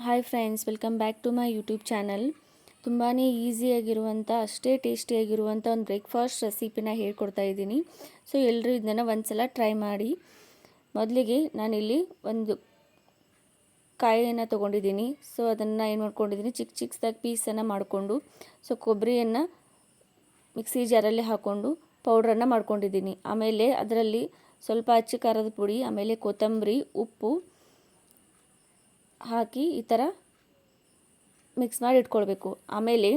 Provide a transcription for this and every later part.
Hi friends, welcome back to my YouTube channel. ತುಂಬಾ ಈಸಿಯಾಗಿರುವಂಥ ಅಷ್ಟೇ ಟೇಸ್ಟಿಯಾಗಿರುವಂಥ ಒಂದು ಬ್ರೇಕ್ಫಾಸ್ಟ್ ರೆಸಿಪಿನ ಹೇಳ್ಕೊಡ್ತಾ ಇದ್ದೀನಿ. ಸೊ ಎಲ್ಲರೂ ಇದನ್ನು ಒಂದು ಸಲ ಟ್ರೈ ಮಾಡಿ. ಮೊದಲಿಗೆ ನಾನಿಲ್ಲಿ ಒಂದು ಕಾಯಿಯನ್ನು ತೊಗೊಂಡಿದ್ದೀನಿ. ಸೊ ಅದನ್ನು ಏನು ಮಾಡ್ಕೊಂಡಿದ್ದೀನಿ, ಚಿಕ್ಕದಾಗಿ ಪೀಸನ್ನು ಮಾಡಿಕೊಂಡು, ಸೊ ಕೊಬ್ಬರಿಯನ್ನು ಮಿಕ್ಸಿ ಜಾರಲ್ಲಿ ಹಾಕ್ಕೊಂಡು ಪೌಡ್ರನ್ನು ಮಾಡ್ಕೊಂಡಿದ್ದೀನಿ. ಆಮೇಲೆ ಅದರಲ್ಲಿ ಸ್ವಲ್ಪ ಅಚ್ಚ ಖಾರದ ಪುಡಿ, ಆಮೇಲೆ ಕೊತ್ತಂಬರಿ, ಉಪ್ಪು ಹಾಕಿ ಈ ಥರ ಮಿಕ್ಸ್ ಮಾಡಿ ಇಟ್ಕೊಳ್ಬೇಕು. ಆಮೇಲೆ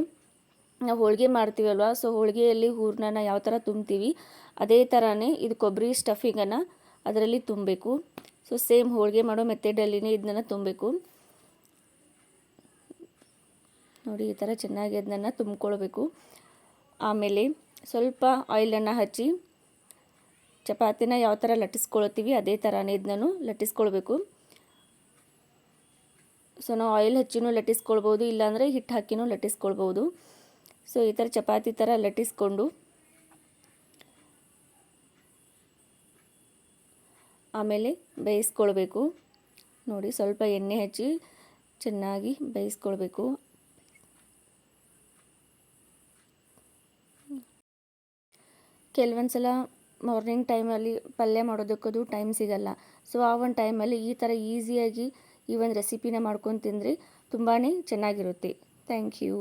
ನಾವು ಹೋಳಿಗೆ ಮಾಡ್ತೀವಲ್ವ, ಸೊ ಹೋಳಿಗೆಯಲ್ಲಿ ಹೂರಣನ ಯಾವ ಥರ ತುಂಬ್ತೀವಿ ಅದೇ ಥರನೇ ಇದು ಕೊಬ್ಬರಿ ಸ್ಟಫಿಂಗನ್ನು ಅದರಲ್ಲಿ ತುಂಬಬೇಕು. ಸೊ ಸೇಮ್ ಹೋಳಿಗೆ ಮಾಡೋ ಮೆಥಡಲ್ಲಿನೇ ಇದನ್ನ ತುಂಬಬೇಕು. ನೋಡಿ, ಈ ಥರ ಚೆನ್ನಾಗಿ ಅದನ್ನು ತುಂಬ್ಕೊಳ್ಬೇಕು. ಆಮೇಲೆ ಸ್ವಲ್ಪ ಆಯಿಲನ್ನು ಹಚ್ಚಿ ಚಪಾತಿನ ಯಾವ ಥರ ಲಟ್ಟಿಸ್ಕೊಳ್ತೀವಿ ಅದೇ ಥರನೇ ಇದನ್ನು ಲಟ್ಟಿಸ್ಕೊಳ್ಬೇಕು. ಸೊ ನಾವು ಆಯಿಲ್ ಹಚ್ಚಿನೂ ಲಟ್ಟಿಸ್ಕೊಳ್ಬೋದು, ಇಲ್ಲಾಂದರೆ ಹಿಟ್ಟು ಹಾಕಿನೂ ಲಟ್ಟಿಸ್ಕೊಳ್ಬೋದು. ಸೊ ಈ ಥರ ಚಪಾತಿ ಥರ ಲಟ್ಟಿಸ್ಕೊಂಡು ಆಮೇಲೆ ಬೇಯಿಸ್ಕೊಳ್ಬೇಕು. ನೋಡಿ, ಸ್ವಲ್ಪ ಎಣ್ಣೆ ಹಚ್ಚಿ ಚೆನ್ನಾಗಿ ಬೇಯಿಸ್ಕೊಳ್ಬೇಕು. ಕೆಲವೊಂದು ಸಲ ಮಾರ್ನಿಂಗ್ ಟೈಮಲ್ಲಿ ಪಲ್ಯ ಮಾಡೋದಕ್ಕದು ಟೈಮ್ ಸಿಗಲ್ಲ. ಸೊ ಆ ಒಂದು ಟೈಮಲ್ಲಿ ಈ ಥರ ಈಸಿಯಾಗಿ ಈ ಒಂದು ರೆಸಿಪಿನ ಮಾಡ್ಕೊಂಡು ತಿಂದರೆ ತುಂಬಾ ಚೆನ್ನಾಗಿರುತ್ತೆ. Thank you.